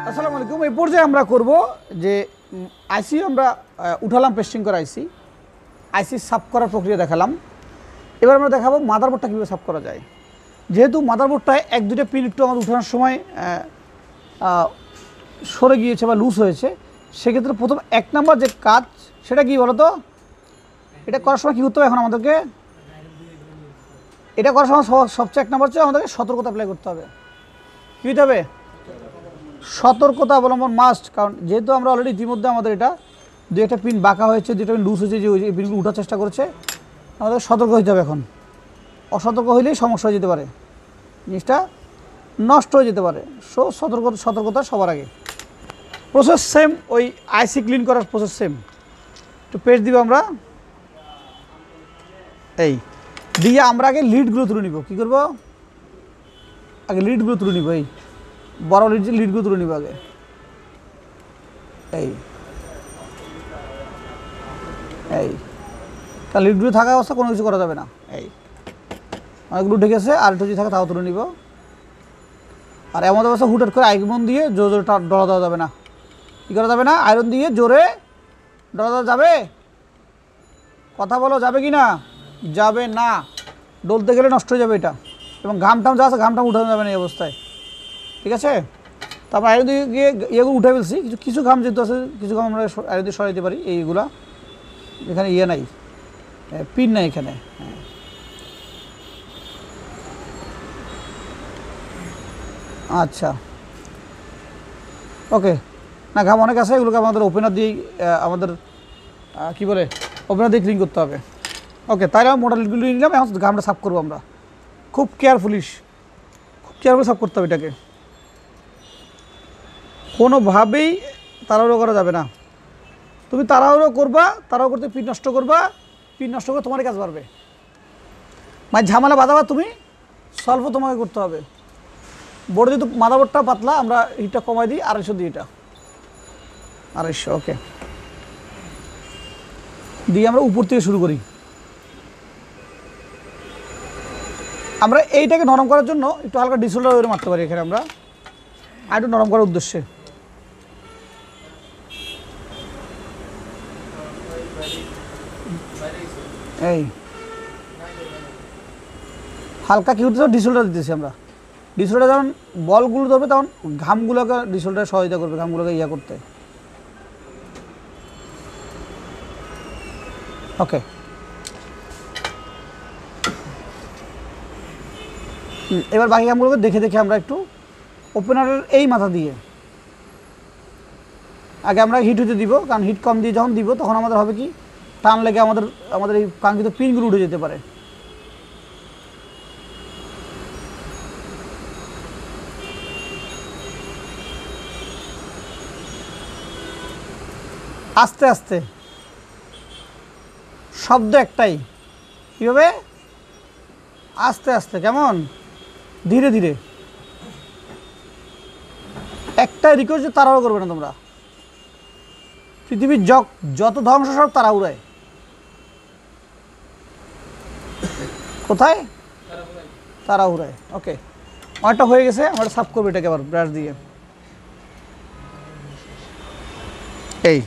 আসসালামু আলাইকুম। এই পর্যায়ে আমরা করব যে আইসি আমরা উঠালাম, পেস্টিং করা আইসি সাফ করার প্রক্রিয়া দেখালাম। এবার আমরা দেখাবো মাদারবোর্ডটা কীভাবে সাফ করা যায়। যেহেতু মাদারবোর্ডটায় এক দুটো পিন একটু আমাদের উঠানোর সময় সরে গিয়েছে বা লুজ হয়েছে, সেক্ষেত্রে প্রথম 1 নম্বর যে কাজ সেটা কি বলো তো? এটা করার সময় কী করতে হবে? এখন আমাদেরকে এটা করার সময় সবচেয়ে 1 নম্বর হচ্ছে আমাদেরকে সতর্কতা অ্যাপ্লাই করতে হবে। কী হতে হবে? সতর্কতা অবলম্বন মাস্ট। কারণ যেহেতু আমরা অলরেডি ইতিমধ্যে আমাদের এটা দু একটা পিন বাঁকা হয়েছে, দুটা পিন লুজ হয়েছে, যে ওই পিনগুলো উঠার চেষ্টা করছে, আমাদের সতর্ক হতে হবে। এখন অসতর্ক হইলেই সমস্যা হয়ে যেতে পারে, জিনিসটা নষ্ট হয়ে যেতে পারে। সো সতর্কতা সবার আগে। প্রসেস সেম, ওই আইসি ক্লিন করার প্রসেস সেম। একটু পেস্ট দিব আমরা, এই দিয়ে আমরা আগে লিডগুলো তুলে নিব। কী করবো? আগে লিডগুলো তুলে নিব, এই বড় লিডগুলো তুলে নিব আগে। এই এই তার লিডগুলো থাকা অবস্থা কোনো কিছু করা যাবে না। এই অনেকগুলো ঢেকেছে, আর একটু যদি থাকে তাও তুলে নিব। আর এমন অবস্থা হুটহাট করে আইরন দিয়ে জোরে জোরে ডলা দেওয়া যাবে না। কী করা যাবে না? আয়রন দিয়ে জোরে ডলা দেওয়া যাবে? কথা বলো, যাবে কি না? যাবে না। ডলতে গেলে নষ্ট হয়ে যাবে এটা। এবং ঘামটাম যা আছে ঘামটাম উঠানো যাবে না এই অবস্থায়, ঠিক আছে? তারপর আয়রন দিয়ে গিয়ে ইয়েগুলো উঠে ফেলছি। কিছু ঘাম যেহেতু আছে, কিছু ঘাম আমরা আয়রন দিয়ে সরাইতে পারি। এইগুলা এখানে ইয়ে নাই, পিন নাই এখানে। আচ্ছা, ওকে। না, ঘাম অনেক আছে, এগুলোকে আমাদের ওপেনার দিয়েই আমাদের কী বলে, ওপেনার দিয়ে ক্লিন করতে হবে। ওকে, তাই আমরা মোটা লিডগুলো নিলাম। এখন ঘামটা সাফ করবো আমরা খুব কেয়ারফুলি সাফ করতে হবে এটাকে। কোনোভাবেই তাড়াহুড়ো করা যাবে না। তুমি তাড়াহুড়ো করবা, তাড়াহুড়ো করতে পিন নষ্ট করবা, পিন নষ্ট করে তোমারই কাজ বাড়বে। মানে ঝামেলা বাঁধাবা তুমি, সলভও তোমাকে করতে হবে। বড় যেহেতু মাদারবোর্ডটা পাতলা, আমরা হিটটা কমাই দিই 250 দিই। এটা 250, ওকে। দিয়ে আমরা উপর থেকে শুরু করি। আমরা এইটাকে নরম করার জন্য একটু হালকা ডিসোল্ডার মারতে পারি এখানে আমরা, আর একটু নরম করার উদ্দেশ্যে। এই হালকা কি হচ্ছে, ডিসোল্ডার দিতেছি আমরা। ডিসোল্ডার যখন বলগুলো ধরবে তখন ঘামগুলোকে ডিসোল্ডার সহায়তা করবে, ঘামগুলোকে ইয়া করতে। ওকে, এবার বাকি ঘামগুলোকে দেখে দেখে আমরা একটু ওপেনারের এই মাথা দিয়ে আগে আমরা হিট হতে দিব। কারণ হিট কম দিয়ে যখন দিব তখন আমাদের হবে কি, টান লেগে আমাদের এই কাঙ্ক্ষিত পিনগুলো উঠে যেতে পারে। আস্তে আস্তে, শব্দ একটাই। কীভাবে? আস্তে আস্তে। কেমন? ধীরে ধীরে। একটাই রিকোয়েস্ট, তাড়াহুড়ো করবে না তোমরা। পৃথিবীর যত ধ্বংস সব তাড়াহুড়ায়। কোথায়? তাড়াহুড়ায়। ওকে, অনেকটা হয়ে গেছে। আমরা সাফ করবো এটাকে আবার ব্রাশ দিয়ে। এই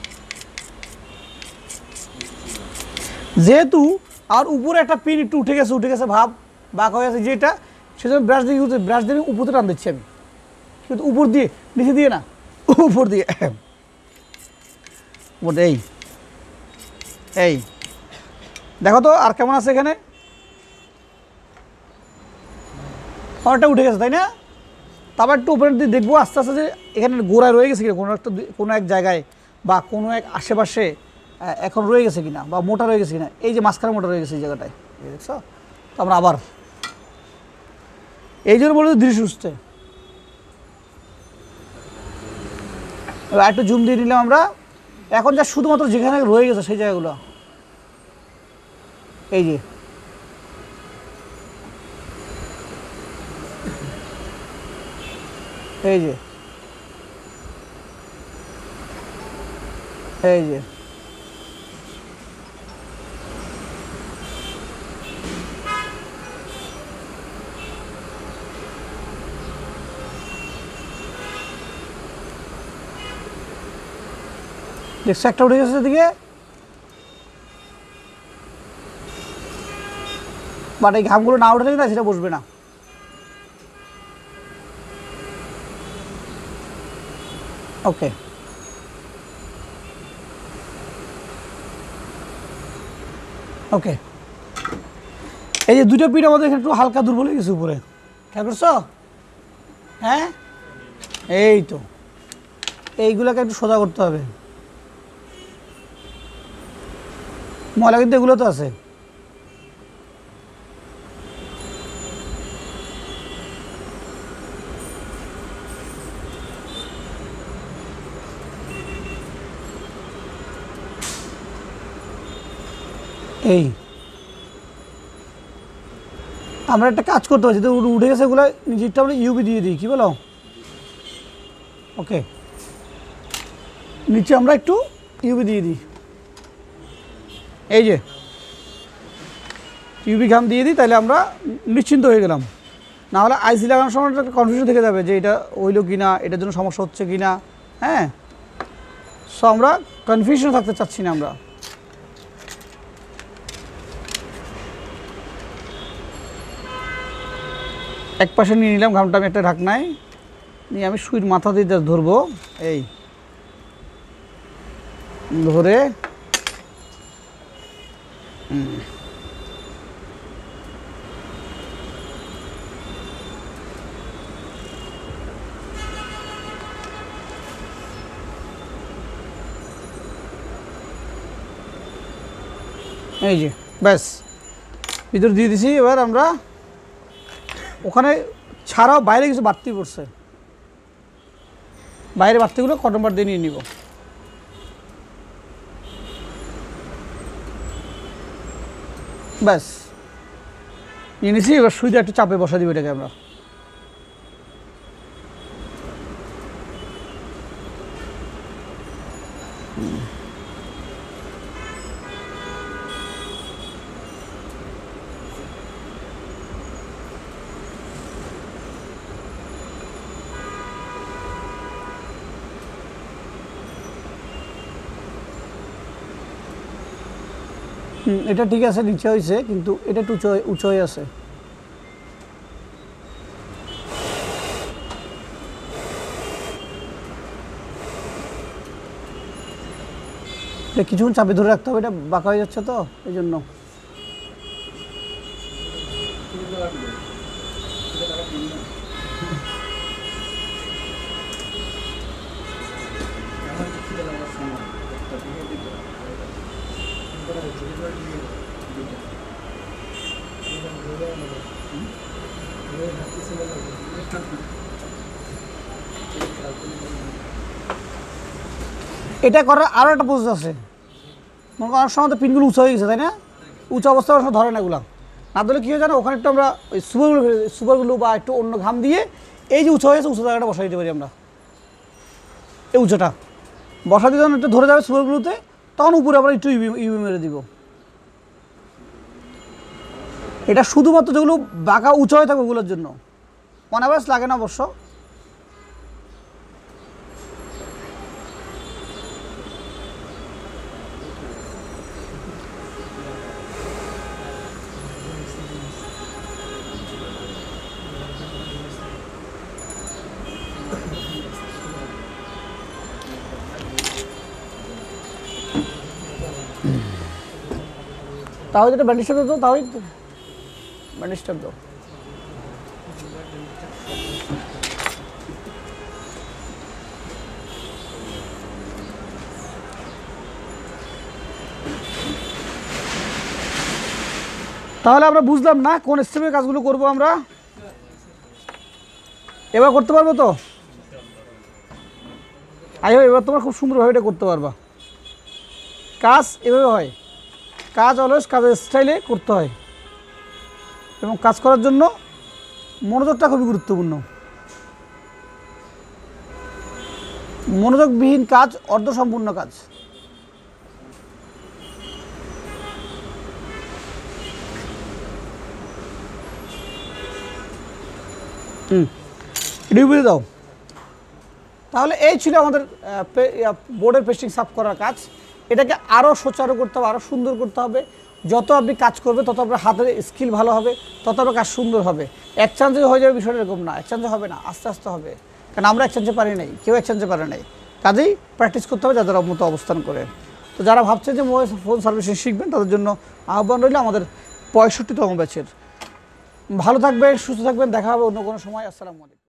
যেহেতু আর উপরে একটা পিন একটু উঠে গেছে ভাব, বাঁক হয়ে গেছে যেটা, সেজন্য ব্রাশ দিয়ে উপরে টান দিচ্ছি আমি। কিন্তু উপর দিয়ে, নিচে দিয়ে না, উপর দিয়ে। এই এই দেখো তো আর কেমন আছে এখানে? অনেকটা উঠে গেছে, তাই না? তারপর একটু উপরের দিয়ে দেখবো আস্তে আস্তে যে এখানে গোড়ায় রয়ে গেছে কিনা, কোনো এক জায়গায় বা কোনো এক আশেপাশে এখন রয়ে গেছে কিনা, বা মোটা রয়ে গেছে কিনা। এই যে মাঝখানে মোটা রয়ে গেছে এই জায়গাটায়, দেখছো? তো আমরা আবার এই জন্য বলে ধীরে সুস্থে। এবার একটু জুম দিয়ে নিলাম আমরা। এখন যা শুধুমাত্র যেখানে রয়ে গেছে সেই জায়গাগুলো, এই যে এই যে এই যে দেখছো একটা উঠে গেছে এদিকে, বাট এই ঘামগুলো না উঠলে না সেটা বসবে না। ওকে, ওকে, এই যে দুটো পিঠ আমাদের একটু হালকা দুর্বল হয়ে গেছে উপরে, খেয়াল করছো? হ্যাঁ, এই তো এইগুলোকে একটু সোজা করতে হবে। ময়লা কিন্তু এগুলো তো আছে। এই আমরা একটা কাজ করতে পারছি, তো উঠে গেছে এগুলো, নিজেরটা আমরা ইউবি দিয়ে দিই, কি বলো? ওকে, নিচে আমরা একটু ইউবি দিয়ে দিই, এই যে ইউবি ঘাম দিয়ে দিই, তাহলে আমরা নিশ্চিন্ত হয়ে গেলাম। না হলে আইসি লাগানোর সময় একটা কনফিউশন থেকে যাবে যে এটা হইলো কি না, এটার জন্য সমস্যা হচ্ছে কি না। হ্যাঁ, সো আমরা কনফিউশন থাকতে চাচ্ছি না। আমরা এক পাশে নিয়ে নিলাম ঘামটা, আমি একটা ঢাকনায় নিয়ে আমি সুইর মাথা দিয়ে জাস্ট ধরবো, এই ধরে এই যে ব্যাস ভিতর দিয়ে দিছি। এবার আমরা ওখানে ছাড়াও বাইরে কিছু বাড়তি পড়ছে, বাইরে বাড়তিগুলো কটন বার দিয়ে নিয়ে নিব। ব্যাস নিয়ে নিছি। এবার সুইটা একটু চাপে বসা দিব এটাকে আমরা। এটা ঠিক আছে, নিচে হয়েছে, কিন্তু এটা একটু উঁচু হয়ে আছে। এটা কিছুক্ষণ চাপে ধরে রাখতে হবে, এটা বাঁকা হয়ে যাচ্ছে তো এই জন্য। এটা করার আরও একটা প্রসেস আছে। মনে করার সময় তো পিনগুলো উঁচু হয়ে গেছে, তাই না? উঁচু অবস্থা অবশ্য ধরে না এগুলো, না ধরলে কী হয় জানো, ওখানে একটু আমরা ওই সুপারগুলো বা একটু অন্য ঘাম দিয়ে এই যে উঁচু হয়েছে উঁচু জায়গাটা বসাই দিতে পারি আমরা। এই উঁচুটা বসা দিয়ে যখন একটু ধরে যাবে সুপারগুলোতে, তখন উপরে আমরা একটু ইউবি মেরে দিব। এটা শুধুমাত্র যেগুলো বাঁকা উঁচু হয়ে থাকবে ওগুলোর জন্য, অন অ্যাভারেজ লাগে না অবশ্য। তাহলে যেটা ব্যান্ডেজটা দাও, তাহলে ব্যান্ডেজটা দাও। তাহলে আমরা বুঝলাম না কোন স্টেপে কাজগুলো করব আমরা। এবার করতে পারবো তো? এবার তোমরা খুব সুন্দরভাবে এটা করতে পারবা। কাজ এভাবে হয়, কাজ অলওয়েজ কাজের স্টাইলে করতে হয়, এবং কাজ করার জন্য মনোযোগটা খুবই গুরুত্বপূর্ণ। মনোযোগবিহীন কাজ অর্ধসম্পূর্ণ কাজ। ডিউবি দাও। তাহলে এই ছিল আমাদের বোর্ডের পেস্টিং সাফ করার কাজ। এটাকে আরও সুচারু করতে হবে, আরও সুন্দর করতে হবে। যত আপনি কাজ করবে তত আপনার হাতের স্কিল ভালো হবে, তত আপনার কাজ সুন্দর হবে। এক চান্সে হয়ে যাবে বিষয়টা এরকম না, এক চান্সে হবে না, আস্তে আস্তে হবে। কারণ আমরা এক চান্সে পারি নাই, কেউ এক চান্সে পারে নাই। কাজেই প্র্যাকটিস করতে হবে যাদের মতো অবস্থান করে। তো যারা ভাবছে যে মোবাইল ফোন সার্ভিসিং শিখবেন তাদের জন্য আহ্বান রইল আমাদের 65তম ব্যাচের। ভালো থাকবেন, সুস্থ থাকবেন, দেখা হবে অন্য কোনো সময়। আসসালামু আলাইকুম।